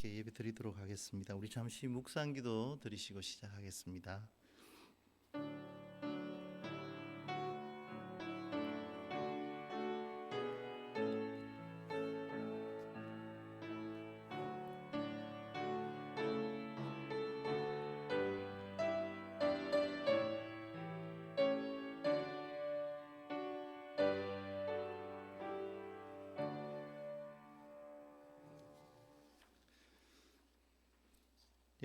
함께 예배 드리도록 하겠습니다. 우리 잠시 묵상기도 드리시고 시작하겠습니다.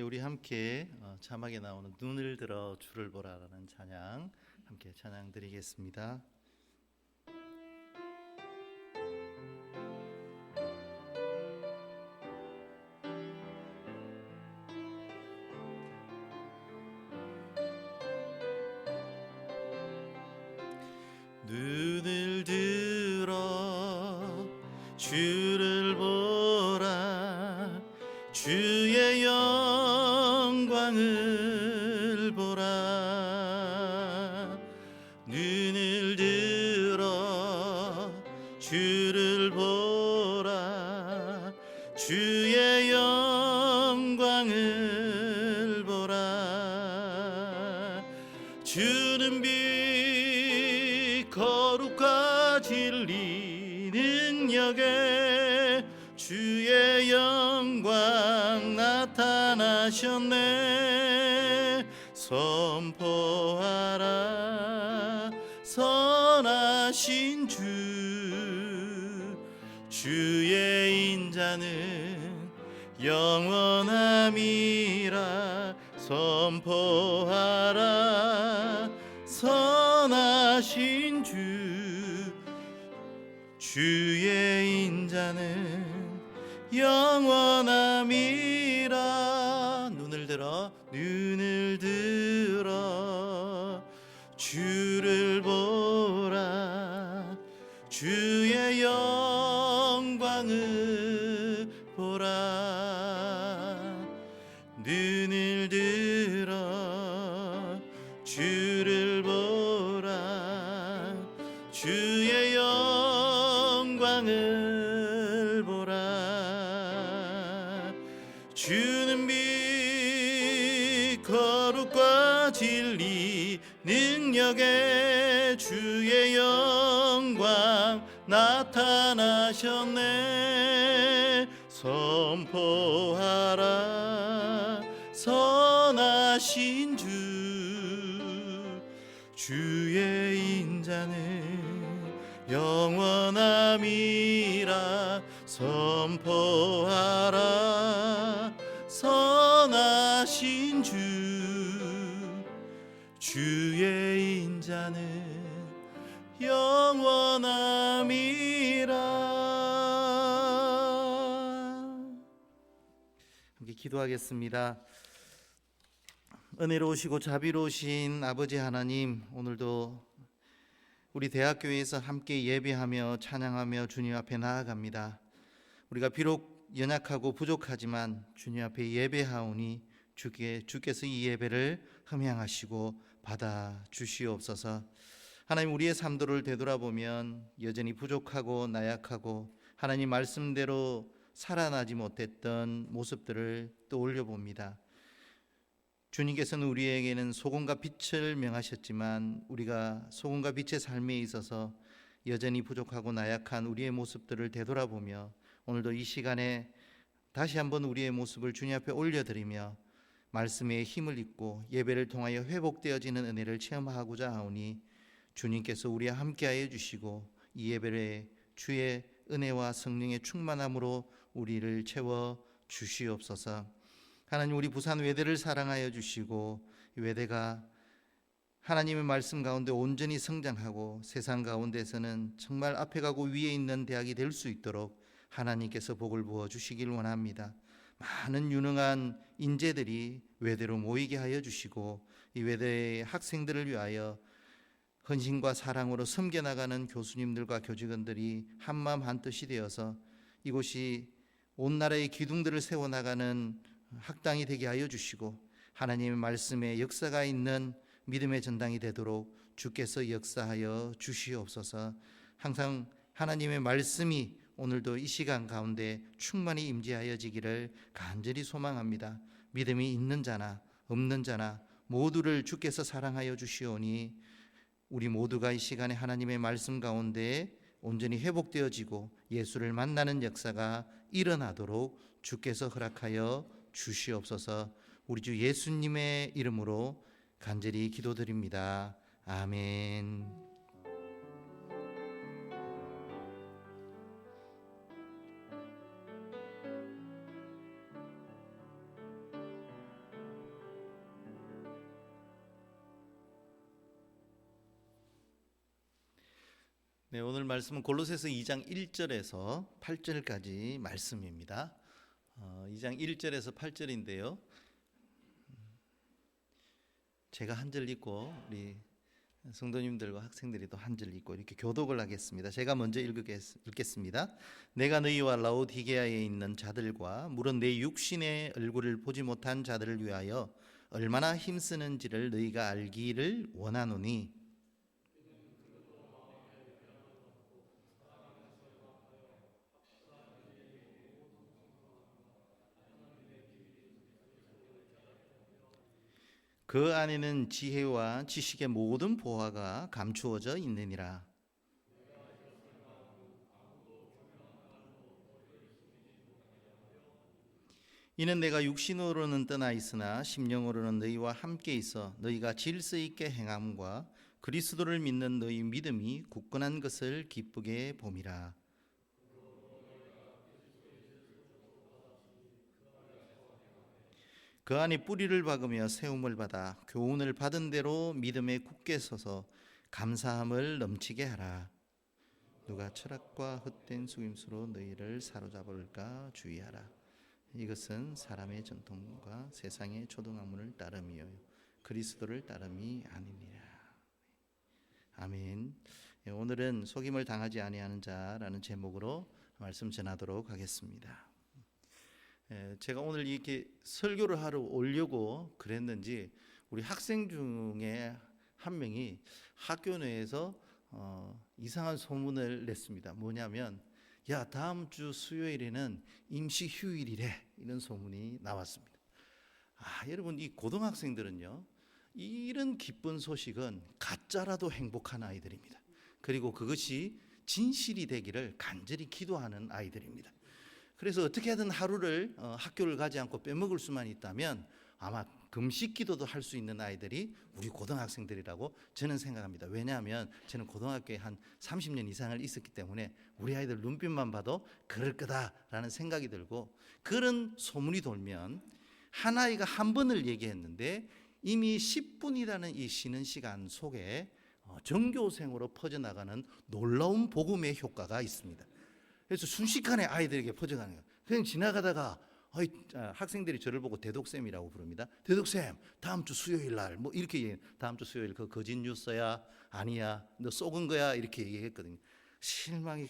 우리 함께 자막에 나오는 눈을 들어 주를 보라라는 찬양 함께 찬양 드리겠습니다. 눈을 들어 주를 보라, 주의 영광을 보라. 눈을 들어 주를 보라, 주의 영광을 보라. 주는 빛 거룩과 진리 능력에 주의 영광 나타나셨네. 선포하라 선하신 주, 주의 인자는 영원함이라. 선포하라 선하신 주, 주의 인자는 영원함이라. 눈을 들어 주를 보라, 주의 영광을 보라. 눈을 들어 주를 보라, 주의 영광을 보라. 주는 빛 거룩과 진리 능력에 주의 영광 나타나셨네. 선포하라 선하신 주, 주의 인자는 영원함이라. 선포하라 선하신 주, 주의 인자는 영원함이라. 함께 기도하겠습니다. 은혜로우시고 자비로우신 아버지 하나님, 오늘도 우리 대학교에서 함께 예배하며 찬양하며 주님 앞에 나아갑니다. 우리가 비록 연약하고 부족하지만 주님 앞에 예배하오니 주께서 이 예배를 흠양하시고 받아 주시옵소서. 하나님, 우리의 삶들을 되돌아보면 여전히 부족하고 나약하고 하나님 말씀대로 살아나지 못했던 모습들을 떠올려 봅니다. 주님께서는 우리에게는 소금과 빛을 명하셨지만 우리가 소금과 빛의 삶에 있어서 여전히 부족하고 나약한 우리의 모습들을 되돌아보며 오늘도 이 시간에 다시 한번 우리의 모습을 주님 앞에 올려드리며 말씀에 힘을 입고 예배를 통하여 회복되어지는 은혜를 체험하고자 하오니 주님께서 우리와 함께하여 주시고 이 예배를 주의 은혜와 성령의 충만함으로 우리를 채워 주시옵소서. 하나님, 우리 부산 외대를 사랑하여 주시고 이 외대가 하나님의 말씀 가운데 온전히 성장하고 세상 가운데서는 정말 앞에 가고 위에 있는 대학이 될 수 있도록 하나님께서 복을 부어 주시길 원합니다. 많은 유능한 인재들이 외대로 모이게 하여 주시고 이 외대의 학생들을 위하여 헌신과 사랑으로 섬겨나가는 교수님들과 교직원들이 한마음 한뜻이 되어서 이곳이 온 나라의 기둥들을 세워나가는 학당이 되게 하여 주시고 하나님의 말씀에 역사가 있는 믿음의 전당이 되도록 주께서 역사하여 주시옵소서. 항상 하나님의 말씀이 오늘도 이 시간 가운데 충만히 임재하여지기를 간절히 소망합니다. 믿음이 있는 자나 없는 자나 모두를 주께서 사랑하여 주시오니 우리 모두가 이 시간에 하나님의 말씀 가운데 온전히 회복되어지고 예수를 만나는 역사가 일어나도록 주께서 허락하여 주시옵소서. 우리 주 예수님의 이름으로 간절히 기도드립니다. 아멘. 네, 오늘 말씀은 골로새서 2장 1절에서 8절까지 말씀입니다. 2장 1절에서 8절인데요. 제가 한 절 읽고 우리 성도님들과 학생들이 또 한 절 읽고 이렇게 교독을 하겠습니다. 제가 먼저 읽겠습니다. 내가 너희와 라오디게아에 있는 자들과 물론 내 육신의 얼굴을 보지 못한 자들을 위하여 얼마나 힘쓰는지를 너희가 알기를 원하노니 그 안에는 지혜와 지식의 모든 보화가 감추어져 있느니라. 이는 내가 육신으로는 떠나 있으나 심령으로는 너희와 함께 있어 너희가 질서 있게 행함과 그리스도를 믿는 너희 믿음이 굳건한 것을 기쁘게 봄이라. 그 안에 뿌리를 박으며 세움을 받아 교훈을 받은 대로 믿음에 굳게 서서 감사함을 넘치게 하라. 누가 철학과 헛된 속임수로 너희를 사로잡을까 주의하라. 이것은 사람의 전통과 세상의 초등학문을 따름이요 그리스도를 따름이 아니니라. 아멘. 오늘은 속임을 당하지 아니하는 자라는 제목으로 말씀 전하도록 하겠습니다. 제가 오늘 이렇게 설교를 하러 오려고 그랬는지 우리 학생 중에 한 명이 학교 내에서 이상한 소문을 냈습니다. 뭐냐면 야, 다음 주 수요일에는 임시 휴일이래, 이런 소문이 나왔습니다. 여러분, 이 고등학생들은요, 이런 기쁜 소식은 가짜라도 행복한 아이들입니다. 그리고 그것이 진실이 되기를 간절히 기도하는 아이들입니다. 그래서 어떻게든 하루를 학교를 가지 않고 빼먹을 수만 있다면 아마 금식 기도도 할 수 있는 아이들이 우리 고등학생들이라고 저는 생각합니다. 왜냐하면 저는 고등학교에 한 30년 이상을 있었기 때문에 우리 아이들 눈빛만 봐도 그럴 거다라는 생각이 들고, 그런 소문이 돌면 한 아이가 한 번을 얘기했는데 이미 10분이라는 이 쉬는 시간 속에 전교생으로 퍼져나가는 놀라운 복음의 효과가 있습니다. 그래서 순식간에 아이들에게 퍼져가는 거예요. 그냥 지나가다가 학생들이 저를 보고 대독쌤이라고 부릅니다. 대독쌤, 다음 주 수요일 날 뭐 이렇게 얘기해요. 다음 주 수요일 그 거짓 뉴스야? 아니야, 너 속은 거야? 이렇게 얘기했거든요. 실망이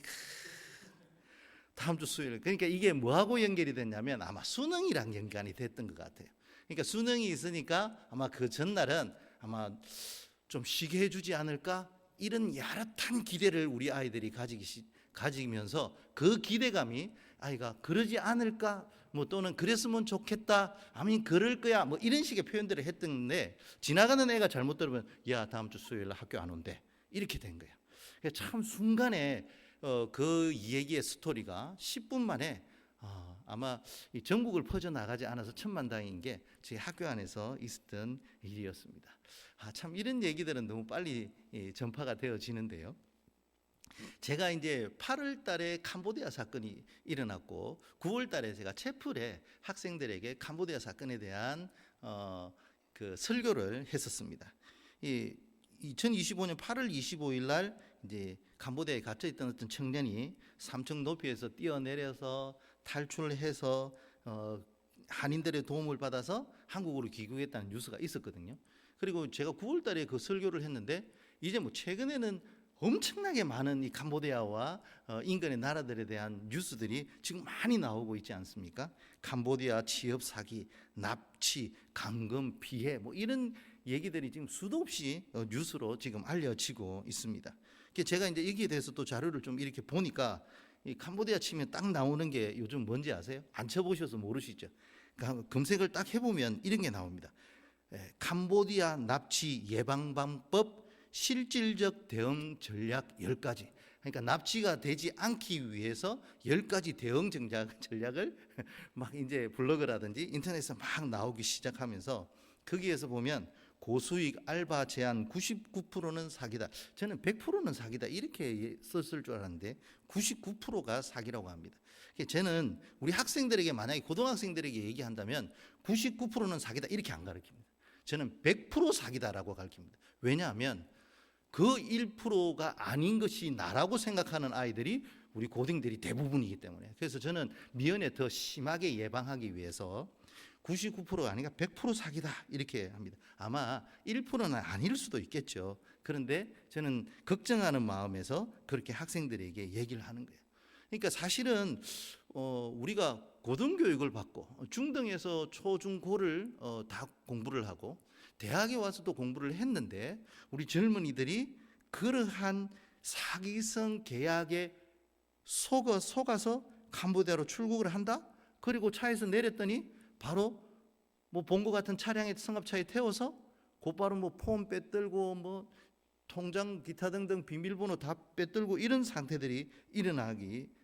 다음 주 수요일. 그러니까 이게 뭐하고 연결이 됐냐면 아마 수능이랑 연관이 됐던 것 같아요. 그러니까 수능이 있으니까 아마 그 전날은 아마 좀 쉬게 해주지 않을까, 이런 야릇한 기대를 우리 아이들이 가지면서 그 기대감이 아이가 그러지 않을까, 뭐 또는 그랬으면 좋겠다, 아니면 그럴 거야, 뭐 이런 식의 표현들을 했던데, 지나가는 애가 잘못 들으면 야, 다음 주 수요일 날 학교 안 온대, 이렇게 된 거예요. 참 순간에 그 얘기의 스토리가 10분 만에 아마 이 전국을 퍼져나가지 않아서 천만다행인 게 제 학교 안에서 있었던 일이었습니다. 참 이런 얘기들은 너무 빨리 전파가 되어지는데요. 제가 이제 8월 달에 캄보디아 사건이 일어났고 9월 달에 제가 채플에 학생들에게 캄보디아 사건에 대한 그 설교를 했었습니다. 2025년 8월 25일 날 이제 캄보디아에 갇혀 있던 어떤 청년이 3층 높이에서 뛰어내려서 탈출해서 한인들의 도움을 받아서 한국으로 귀국했다는 뉴스가 있었거든요. 그리고 제가 9월 달에 그 설교를 했는데 이제 뭐 최근에는 엄청나게 많은 이 캄보디아와 인근의 나라들에 대한 뉴스들이 지금 많이 나오고 있지 않습니까? 캄보디아 취업 사기, 납치, 감금, 피해, 뭐 이런 얘기들이 지금 수도 없이 뉴스로 지금 알려지고 있습니다. 제가 이제 여기에 대해서 또 자료를 좀 이렇게 보니까 이 캄보디아 치면 딱 나오는 게 요즘 뭔지 아세요? 안 쳐보셔서 모르시죠? 그러니까 검색을 딱 해보면 이런 게 나옵니다. 캄보디아 납치 예방방법 실질적 대응 전략 10가지. 그러니까 납치가 되지 않기 위해서 10가지 대응 전략을 막 이제 블로그라든지 인터넷에서 막 나오기 시작하면서 거기에서 보면 고수익 알바 제한 99%는 사기다. 저는 100%는 사기다 이렇게 썼을 줄 알았는데 99%가 사기라고 합니다. 저는 우리 학생들에게 만약에 고등학생들에게 얘기한다면 99%는 사기다 이렇게 안 가르칩니다. 저는 100% 사기다라고 가르칩니다. 왜냐하면 그 1%가 아닌 것이 나라고 생각하는 아이들이 우리 고딩들이 대부분이기 때문에. 그래서 저는 미연에 더 심하게 예방하기 위해서 99%가 아니라 100% 사기다 이렇게 합니다. 아마 1%는 아닐 수도 있겠죠. 그런데 저는 걱정하는 마음에서 그렇게 학생들에게 얘기를 하는 거예요. 그러니까 사실은 우리가 고등교육을 받고 중등에서 초, 중, 고를 다 공부를 하고 대학에 와서도 공부를 했는데 우리 젊은이들이 그러한 사기성 계약에 속아서 캄보디아로 출국을 한다? 그리고 차에서 내렸더니 바로 뭐 본거 같은 차량에 승합차에 태워서 곧바로 뭐 폰 빼들고 뭐 통장 기타 등등 비밀번호 다 빼들고 이런 상태들이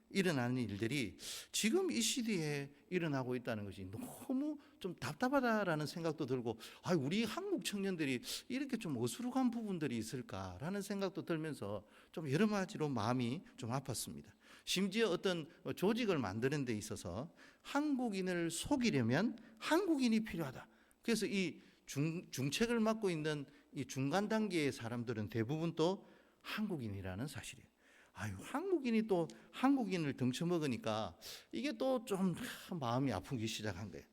일어나는 일들이 지금 이 시대에 일어나고 있다는 것이 너무 좀 답답하다라는 생각도 들고, 우리 한국 청년들이 이렇게 좀 어수룩한 부분들이 있을까라는 생각도 들면서 좀 여러 가지로 마음이 좀 아팠습니다. 심지어 어떤 조직을 만드는 데 있어서 한국인을 속이려면 한국인이 필요하다. 그래서 이 중책을 맡고 있는 이 중간 단계의 사람들은 대부분 또 한국인이라는 사실이에요. 한국인이 또 한국인을 등쳐먹으니까 이게 또 좀 마음이 아프기 시작한 거예요.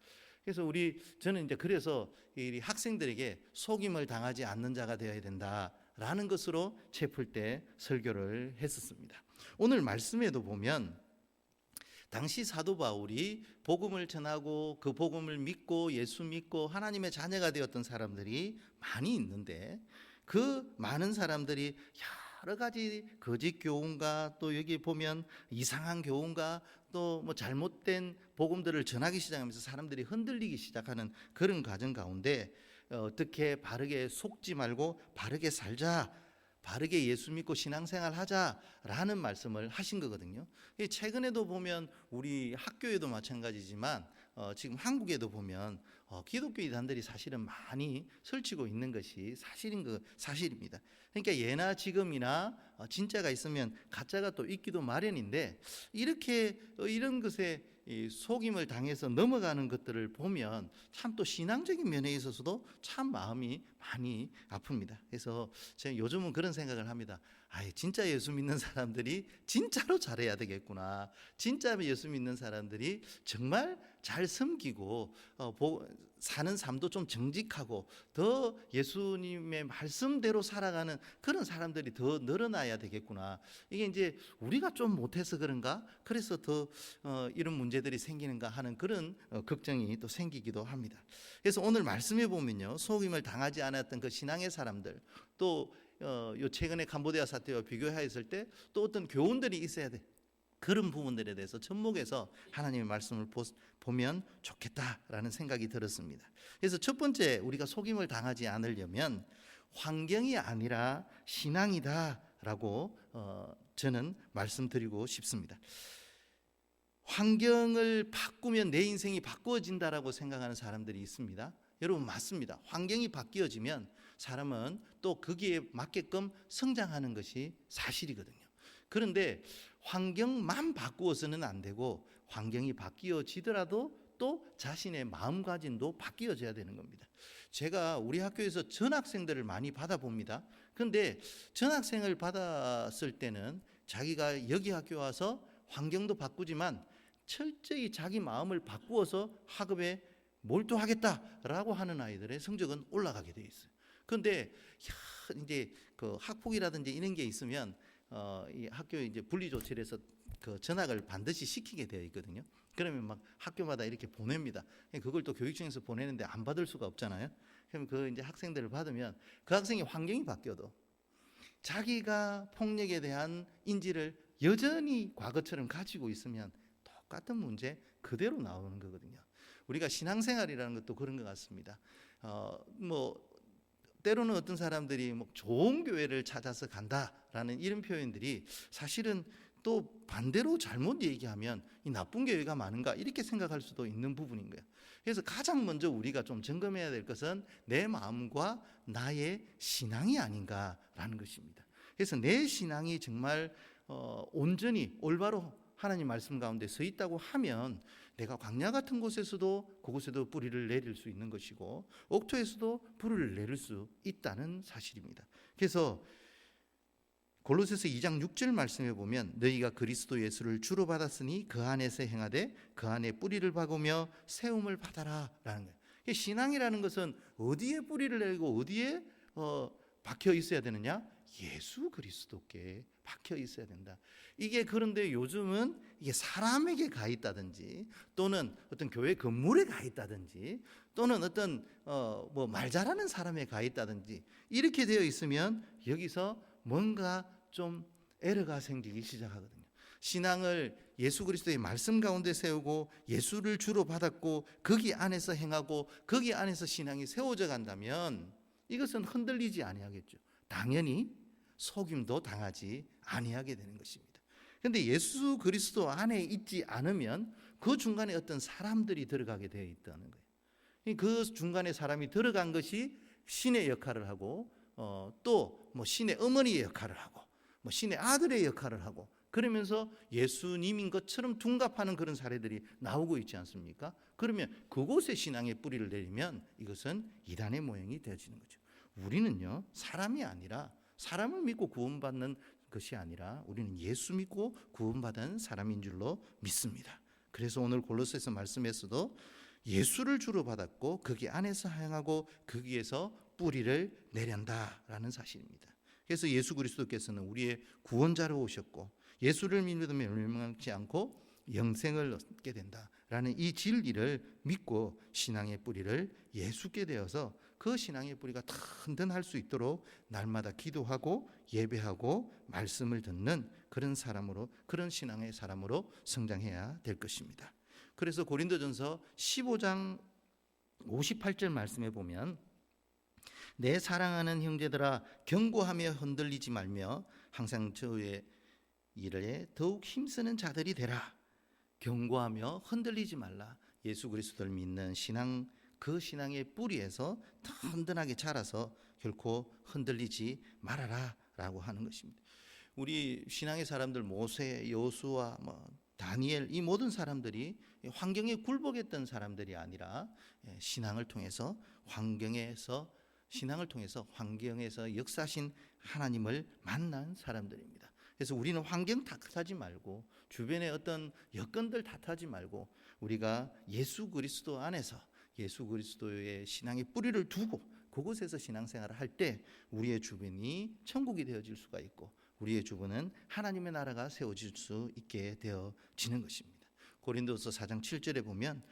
그래서 저는 이제 그래서 이 학생들에게 속임을 당하지 않는 자가 되어야 된다라는 것으로 채플 때 설교를 했었습니다. 오늘 말씀에도 보면 당시 사도 바울이 복음을 전하고 그 복음을 믿고 예수 믿고 하나님의 자녀가 되었던 사람들이 많이 있는데 그 많은 사람들이 여러 가지 거짓 교훈과 또 여기 보면 이상한 교훈과 또 뭐 잘못된 복음들을 전하기 시작하면서 사람들이 흔들리기 시작하는 그런 과정 가운데 어떻게 바르게 속지 말고 바르게 살자, 바르게 예수 믿고 신앙생활 하자라는 말씀을 하신 거거든요. 최근에도 보면 우리 학교에도 마찬가지지만 지금 한국에도 보면 기독교 이단들이 사실은 많이 설치고 있는 것이 사실입니다. 그러니까 예나 지금이나 진짜가 있으면 가짜가 또 있기도 마련인데 이런 것에 속임을 당해서 넘어가는 것들을 보면 참 또 신앙적인 면에 있어서도 참 마음이 많이 아픕니다. 그래서 제가 요즘은 그런 생각을 합니다. 진짜 예수 믿는 사람들이 진짜로 잘해야 되겠구나. 진짜 예수 믿는 사람들이 정말 잘 섬기고 사는 삶도 좀 정직하고 더 예수님의 말씀대로 살아가는 그런 사람들이 더 늘어나야 되겠구나. 이게 이제 우리가 좀 못해서 그런가? 그래서 더 이런 문제들이 생기는가 하는 그런 걱정이 또 생기기도 합니다. 그래서 오늘 말씀해 보면요, 속임을 당하지 않았던 그 신앙의 사람들, 또 요 최근에 캄보디아 사태와 비교하였을 때 또 어떤 교훈들이 있어야 돼. 그런 부분들에 대해서 접목해서 하나님의 말씀을 보면 좋겠다라는 생각이 들었습니다. 그래서 첫 번째, 우리가 속임을 당하지 않으려면 환경이 아니라 신앙이다라고 저는 말씀드리고 싶습니다. 환경을 바꾸면 내 인생이 바꾸어진다라고 생각하는 사람들이 있습니다. 여러분, 맞습니다. 환경이 바뀌어지면 사람은 또 거기에 맞게끔 성장하는 것이 사실이거든요. 그런데 환경만 바꾸어서는 안 되고 환경이 바뀌어지더라도 또 자신의 마음가짐도 바뀌어져야 되는 겁니다. 제가 우리 학교에서 전학생들을 많이 받아봅니다. 그런데 전학생을 받았을 때는 자기가 여기 학교 와서 환경도 바꾸지만 철저히 자기 마음을 바꾸어서 학업에 몰두하겠다라고 하는 아이들의 성적은 올라가게 돼 있어요. 그런데 이제 그 학폭이라든지 이런 게 있으면 이 학교에 이제 분리 조치를 해서 그 전학을 반드시 시키게 되어 있거든요. 그러면 막 학교마다 이렇게 보냅니다. 그걸 또 교육청에서 보내는데 안 받을 수가 없잖아요. 그럼 그 이제 학생들을 받으면 그 학생의 환경이 바뀌어도 자기가 폭력에 대한 인지를 여전히 과거처럼 가지고 있으면 똑같은 문제 그대로 나오는 거거든요. 우리가 신앙생활이라는 것도 그런 것 같습니다. 때로는 어떤 사람들이 좋은 교회를 찾아서 간다라는 이런 표현들이 사실은 또 반대로 잘못 얘기하면 이 나쁜 교회가 많은가 이렇게 생각할 수도 있는 부분인 거예요. 그래서 가장 먼저 우리가 좀 점검해야 될 것은 내 마음과 나의 신앙이 아닌가라는 것입니다. 그래서 내 신앙이 정말 온전히 올바로 하나님 말씀 가운데 서 있다고 하면 내가 광야 같은 곳에서도 그곳에도 뿌리를 내릴 수 있는 것이고 옥토에서도 뿌리를 내릴 수 있다는 사실입니다. 그래서 골로새서 2장 6절 말씀에 보면 너희가 그리스도 예수를 주로 받았으니 그 안에서 행하되 그 안에 뿌리를 박으며 세움을 받아라 라는 거예요. 신앙이라는 것은 어디에 뿌리를 내리고 어디에 박혀 있어야 되느냐? 예수 그리스도께 박혀 있어야 된다. 이게 그런데 요즘은 이게 사람에게 가 있다든지 또는 어떤 교회 건물에 가 있다든지 또는 어떤 말 잘하는 사람에 가 있다든지 이렇게 되어 있으면 여기서 뭔가 좀 에러가 생기기 시작하거든요. 신앙을 예수 그리스도의 말씀 가운데 세우고 예수를 주로 받았고 거기 안에서 행하고 거기 안에서 신앙이 세워져 간다면 이것은 흔들리지 아니하겠죠. 당연히 속임도 당하지 아니하게 되는 것입니다. 그런데 예수 그리스도 안에 있지 않으면 그 중간에 어떤 사람들이 들어가게 되어 있다는 거예요. 그 중간에 사람이 들어간 것이 신의 역할을 하고 또 신의 어머니의 역할을 하고 신의 아들의 역할을 하고 그러면서 예수님인 것처럼 둔갑하는 그런 사례들이 나오고 있지 않습니까? 그러면 그곳에 신앙의 뿌리를 내리면 이것은 이단의 모형이 되어지는 거죠. 우리는요 사람이 아니라 사람을 믿고 구원받는 것이 아니라 우리는 예수 믿고 구원받은 사람인 줄로 믿습니다. 그래서 오늘 골로새서 말씀에서도 예수를 주로 받았고 거기 안에서 행하고 거기에서 뿌리를 내린다라는 사실입니다. 그래서 예수 그리스도께서는 우리의 구원자로 오셨고 예수를 믿으면 멸망치 않고 영생을 얻게 된다라는 이 진리를 믿고 신앙의 뿌리를 예수께 되어서 그 신앙의 뿌리가 든든할 수 있도록 날마다 기도하고 예배하고 말씀을 듣는 그런 사람으로 그런 신앙의 사람으로 성장해야 될 것입니다. 그래서 고린도전서 15장 58절 말씀에 보면 내 사랑하는 형제들아 경고하며 흔들리지 말며 항상 저의 일에 더욱 힘쓰는 자들이 되라. 경고하며 흔들리지 말라. 예수 그리스도를 믿는 신앙 그 신앙의 뿌리에서 든든하게 자라서 결코 흔들리지 말아라 라고 하는 것입니다. 우리 신앙의 사람들 모세, 여호수아, 다니엘 이 모든 사람들이 환경에 굴복했던 사람들이 아니라 신앙을 통해서 환경에서 역사하신 하나님을 만난 사람들입니다. 그래서 우리는 환경 탓하지 말고 주변의 어떤 여건들 탓하지 말고 우리가 예수 그리스도 안에서 예수 그리스도의 신앙의 뿌리를 두고 그곳에서 신앙생활을 할 때 우리의 주변이 천국이 되어질 수가 있고 우리의 주변은 하나님의 나라가 세워질 수 있게 되어지는 것입니다. 고린도서 4장 7절에 보면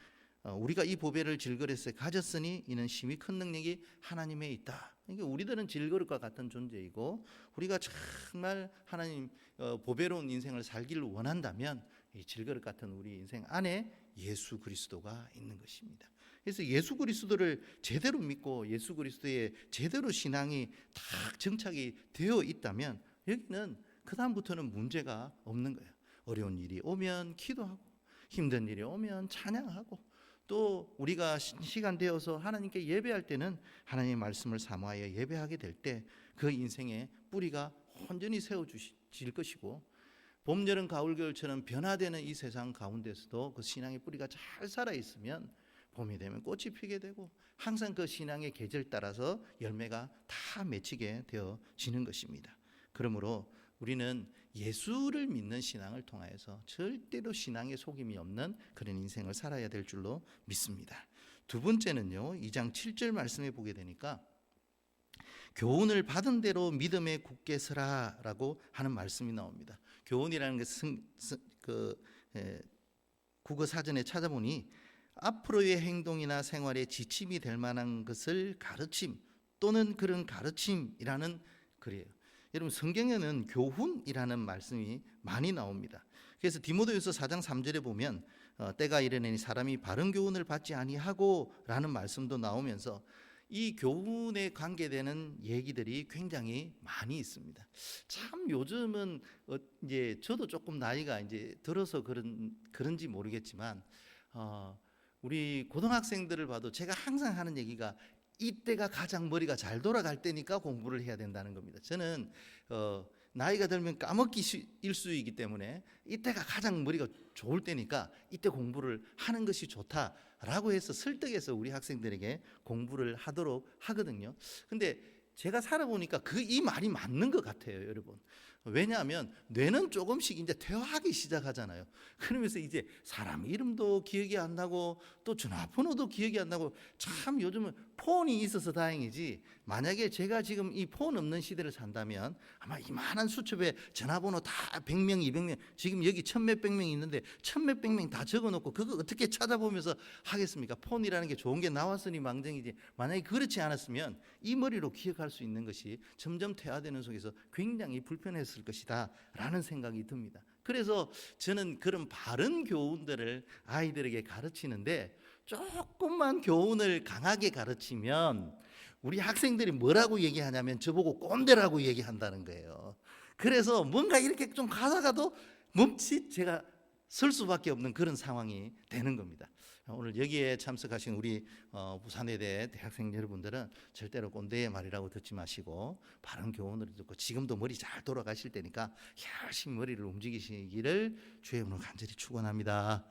우리가 이 보배를 질그릇에 가졌으니 이는 심히 큰 능력이 하나님에 있다. 그러니까 우리들은 질그릇과 같은 존재이고 우리가 정말 하나님 보배로운 인생을 살기를 원한다면 이 질그릇 같은 우리 인생 안에 예수 그리스도가 있는 것입니다. 그래서 예수 그리스도를 제대로 믿고 예수 그리스도의 제대로 신앙이 딱 정착이 되어 있다면 여기는 그 다음부터는 문제가 없는 거예요. 어려운 일이 오면 기도하고 힘든 일이 오면 찬양하고 또 우리가 시간 되어서 하나님께 예배할 때는 하나님의 말씀을 사모하여 예배하게 될 때 그 인생의 뿌리가 온전히 세워질 것이고 봄, 여름, 가을, 겨울처럼 변화되는 이 세상 가운데서도 그 신앙의 뿌리가 잘 살아있으면 봄이 되면 꽃이 피게 되고 항상 그 신앙의 계절 따라서 열매가 다 맺히게 되어지는 것입니다. 그러므로 우리는 예수를 믿는 신앙을 통하여서 절대로 신앙에 속임이 없는 그런 인생을 살아야 될 줄로 믿습니다. 두 번째는요, 2장 7절 말씀에 보게 되니까 교훈을 받은 대로 믿음에 굳게 서라라고 하는 말씀이 나옵니다. 교훈이라는 것은 국어 사전에 찾아보니 앞으로의 행동이나 생활에 지침이 될 만한 것을 가르침 또는 그런 가르침이라는 글이에요. 여러분 성경에는 교훈이라는 말씀이 많이 나옵니다. 그래서 디모데후서 4장 3절에 보면 때가 이르니 사람이 바른 교훈을 받지 아니하고 라는 말씀도 나오면서 이 교훈에 관계되는 얘기들이 굉장히 많이 있습니다. 참 요즘은 이제 저도 조금 나이가 이제 들어서 그런지 모르겠지만 우리 고등학생들을 봐도 제가 항상 하는 얘기가 이때가 가장 머리가 잘 돌아갈 때니까 공부를 해야 된다는 겁니다. 저는 나이가 들면 까먹기 일수이기 때문에 이때가 가장 머리가 좋을 때니까 이때 공부를 하는 것이 좋다라고 해서 설득해서 우리 학생들에게 공부를 하도록 하거든요. 근데 제가 살아보니까 이 말이 맞는 것 같아요, 여러분. 왜냐하면 뇌는 조금씩 이제 퇴화하기 시작하잖아요. 그러면서 이제 사람 이름도 기억이 안 나고 또 전화번호도 기억이 안 나고, 참 요즘은 폰이 있어서 다행이지, 만약에 제가 지금 이 폰 없는 시대를 산다면 아마 이만한 수첩에 전화번호 다 100명, 200명, 지금 여기 천몇백 명이 있는데 천몇백 명 다 적어놓고 그거 어떻게 찾아보면서 하겠습니까? 폰이라는 게 좋은 게 나왔으니 망정이지, 만약에 그렇지 않았으면 이 머리로 기억할 수 있는 것이 점점 퇴화되는 속에서 굉장히 불편했을 것이다 라는 생각이 듭니다. 그래서 저는 그런 바른 교훈들을 아이들에게 가르치는데, 조금만 교훈을 강하게 가르치면 우리 학생들이 뭐라고 얘기하냐면 저보고 꼰대라고 얘기한다는 거예요. 그래서 뭔가 이렇게 좀 가다가도 멈칫 제가 설 수밖에 없는 그런 상황이 되는 겁니다. 오늘 여기에 참석하신 우리 부산외대 대학생 여러분들은 절대로 꼰대의 말이라고 듣지 마시고 바른 교훈을 듣고 지금도 머리 잘 돌아가실 때니까 열심히 머리를 움직이시기를 주의 이름으로 간절히 축원합니다.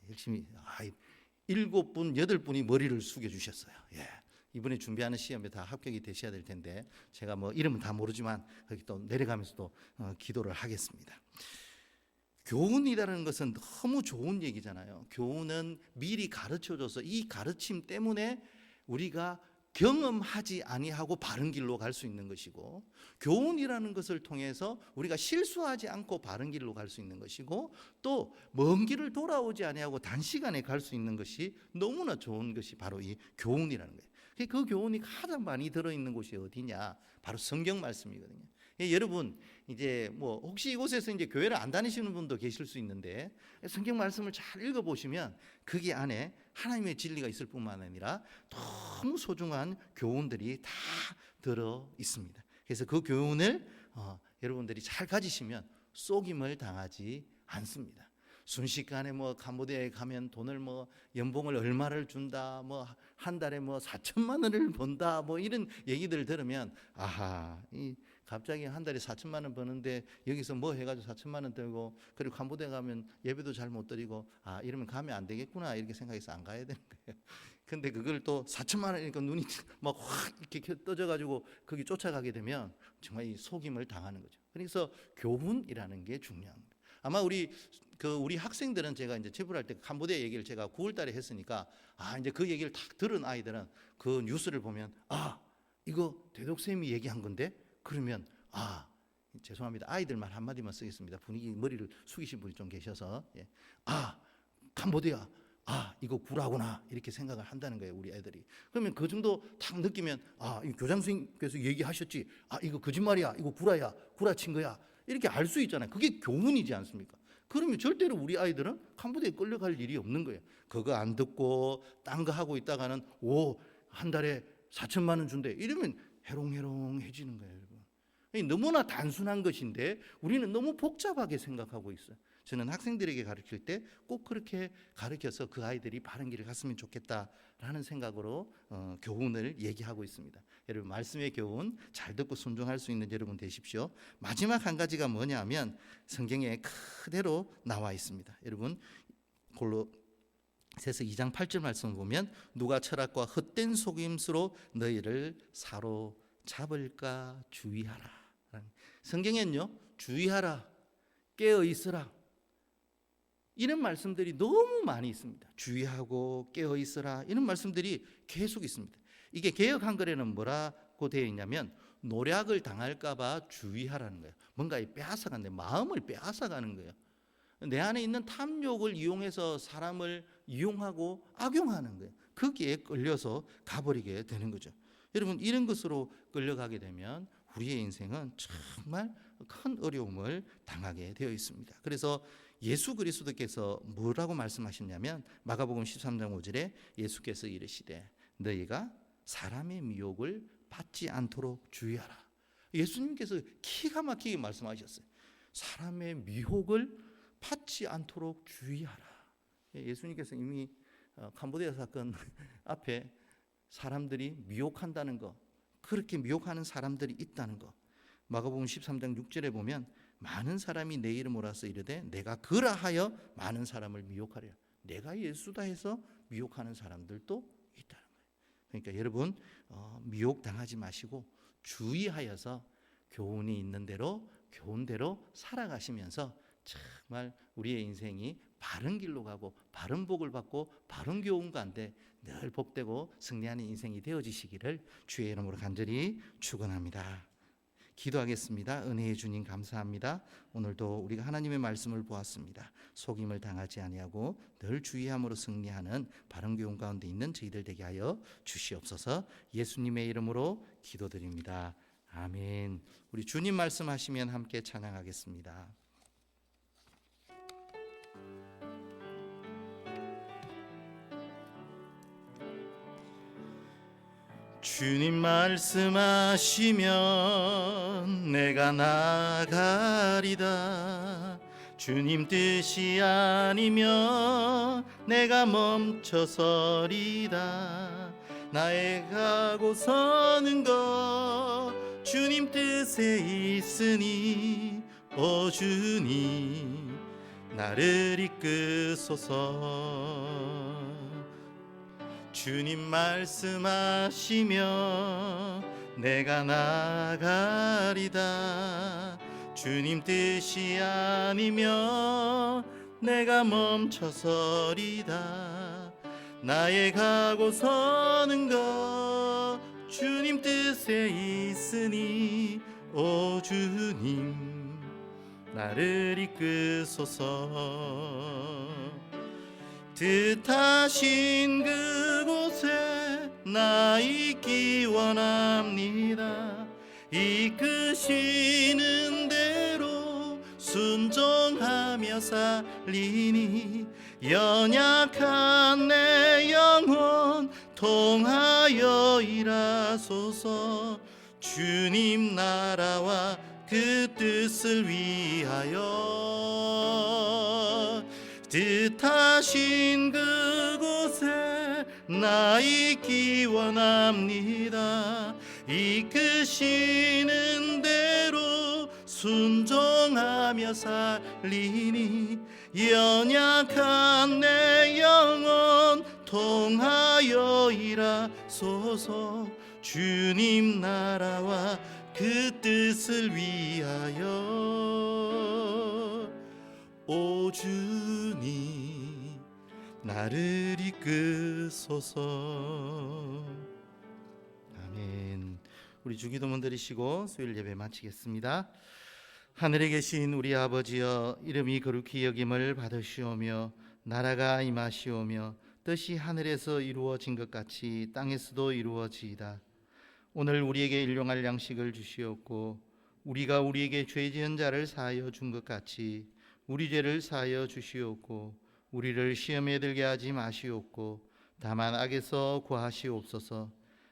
열심히 7분, 8분이 머리를 숙여주셨어요. 이번에 준비하는 시험에 다 합격이 되셔야 될 텐데 제가 뭐 이름은 다 모르지만 거기 또 내려가면서도 기도를 하겠습니다. 교훈이라는 것은 너무 좋은 얘기잖아요. 교훈은 미리 가르쳐줘서 이 가르침 때문에 우리가 경험하지 아니하고 바른 길로 갈 수 있는 것이고, 교훈이라는 것을 통해서 우리가 실수하지 않고 바른 길로 갈 수 있는 것이고, 또 먼 길을 돌아오지 아니하고 단시간에 갈 수 있는 것이 너무나 좋은 것이 바로 이 교훈이라는 거예요. 그 교훈이 가장 많이 들어있는 곳이 어디냐? 바로 성경 말씀이거든요. 여러분 이제 뭐 혹시 이곳에서 이제 교회를 안 다니시는 분도 계실 수 있는데 성경 말씀을 잘 읽어보시면 거기 안에 하나님의 진리가 있을 뿐만 아니라 너무 소중한 교훈들이 다 들어 있습니다. 그래서 그 교훈을 여러분들이 잘 가지시면 속임을 당하지 않습니다. 순식간에 뭐 캄보디아에 가면 돈을 뭐 연봉을 얼마를 준다, 뭐 한 달에 뭐 4천만 원을 번다, 뭐 이런 얘기들 들으면 갑자기 한 달에 4천만 원 버는데 여기서 뭐 해가지고 4천만 원 들고, 그리고 캄보디아 가면 예배도 잘 못 드리고 이러면 가면 안 되겠구나 이렇게 생각해서 안 가야 되는 거예요. 근데 그걸 또 4천만 원이니까 눈이 막 확 이렇게 떠져가지고 거기 쫓아가게 되면 정말 이 속임을 당하는 거죠. 그래서 교훈이라는 게 중요합니다. 아마 우리 학생들은 제가 이제 체불할 때 캄보디아 얘기를 제가 9월달에 했으니까 이제 그 얘기를 딱 들은 아이들은 그 뉴스를 보면 이거 대독쌤이 얘기한 건데, 그러면 죄송합니다. 아이들 말 한마디만 쓰겠습니다. 분위기 머리를 숙이신 분이 좀 계셔서 캄보디아 이거 구라구나 이렇게 생각을 한다는 거예요, 우리 애들이. 그러면 그 정도 딱 느끼면 이 교장 선생님께서 얘기하셨지, 이거 거짓말이야, 이거 구라야, 구라친 거야, 이렇게 알 수 있잖아요. 그게 교훈이지 않습니까? 그러면 절대로 우리 아이들은 캄보디아에 끌려갈 일이 없는 거예요. 그거 안 듣고 딴 거 하고 있다가는 한 달에 4천만 원 준대 이러면 해롱해롱해지는 거예요, 여러분. 너무나 단순한 것인데 우리는 너무 복잡하게 생각하고 있어요. 저는 학생들에게 가르칠 때 꼭 그렇게 가르쳐서 그 아이들이 바른 길을 갔으면 좋겠다라는 생각으로 교훈을 얘기하고 있습니다. 여러분 말씀의 교훈 잘 듣고 순종할 수 있는 여러분 되십시오. 마지막 한 가지가 뭐냐면 성경에 그대로 나와 있습니다. 여러분 골로새서 2장 8절 말씀을 보면 누가 철학과 헛된 속임수로 너희를 사로잡을까 주의하라. 성경에는요 주의하라, 깨어 있으라 이런 말씀들이 너무 많이 있습니다. 주의하고 깨어 있으라 이런 말씀들이 계속 있습니다. 이게 개역 한글에는 뭐라고 되어 있냐면 노략을 당할까 봐 주의하라는 거예요. 뭔가 빼앗아가는, 마음을 빼앗아가는 거예요. 내 안에 있는 탐욕을 이용해서 사람을 이용하고 악용하는 거예요. 거기에 끌려서 가버리게 되는 거죠. 여러분 이런 것으로 끌려가게 되면 우리의 인생은 정말 큰 어려움을 당하게 되어 있습니다. 그래서 예수 그리스도께서 뭐라고 말씀하셨냐면 마가복음 13장 5절에 예수께서 이르시되 너희가 사람의 미혹을 받지 않도록 주의하라. 예수님께서 기가 막히게 말씀하셨어요. 사람의 미혹을 받지 않도록 주의하라. 예수님께서 이미 캄보디아 사건 앞에 사람들이 미혹한다는 거, 그렇게 미혹하는 사람들이 있다는 거, 마가복음 13장 6절에 보면 많은 사람이 내 이름으로 와서 이르되 내가 그라하여 많은 사람을 미혹하리라. 내가 예수다 해서 미혹하는 사람들도 있다는 거예요. 그러니까 여러분 미혹당하지 마시고 주의하여서 교훈이 있는 대로 교훈대로 살아가시면서 정말 우리의 인생이 바른 길로 가고 바른 복을 받고 바른 교훈 가운데 늘 복되고 승리하는 인생이 되어지시기를 주의 이름으로 간절히 축원합니다. 기도하겠습니다. 은혜의 주님 감사합니다. 오늘도 우리가 하나님의 말씀을 보았습니다. 속임을 당하지 아니하고 늘 주의함으로 승리하는 바른 교훈 가운데 있는 저희들 되게 하여 주시옵소서. 예수님의 이름으로 기도드립니다. 아멘. 우리 주님 말씀하시면 함께 찬양하겠습니다. 주님 말씀하시면 내가 나가리다. 주님 뜻이 아니면 내가 멈춰서리다. 나의 가고 서는 것 주님 뜻에 있으니 오 주님 나를 이끄소서. 주님 말씀하시며 내가 나가리다. 주님 뜻이 아니면 내가 멈춰서리다. 나의 가고 서는 것 주님 뜻에 있으니 오 주님 나를 이끄소서. 뜻하신 그곳에 나 있기 원합니다. 이끄시는 대로 순종하며 살리니 연약한 내 영혼 통하여 일하소서. 주님 나라와 그 뜻을 위하여 뜻하신 그곳에 나 있기 원합니다. 이끄시는 대로 순종하며 살리니 연약한 내 영혼 통하여 일하소서. 주님 나라와 그 뜻을 위하여 오 주님 나를 이끄소서. 아멘. 우리 주기도문 드리시고 수요일 예배 마치겠습니다. 하늘에 계신 우리 아버지여 이름이 거룩히 여김을 받으시오며 나라가 임하시오며 뜻이 하늘에서 이루어진 것 같이 땅에서도 이루어지이다. 오늘 우리에게 일용할 양식을 주시옵고 우리가 우리에게 죄 지은 자를 사하여 준 것 같이 우리 죄를 사하여 주시옵고 우리를 시험에 들게 하지 마시옵고 다만 악에서 구하시옵소서.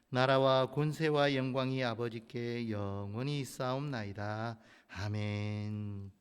나라와 권세와 영광이 아버지께 영원히 있사옵나이다. 아멘.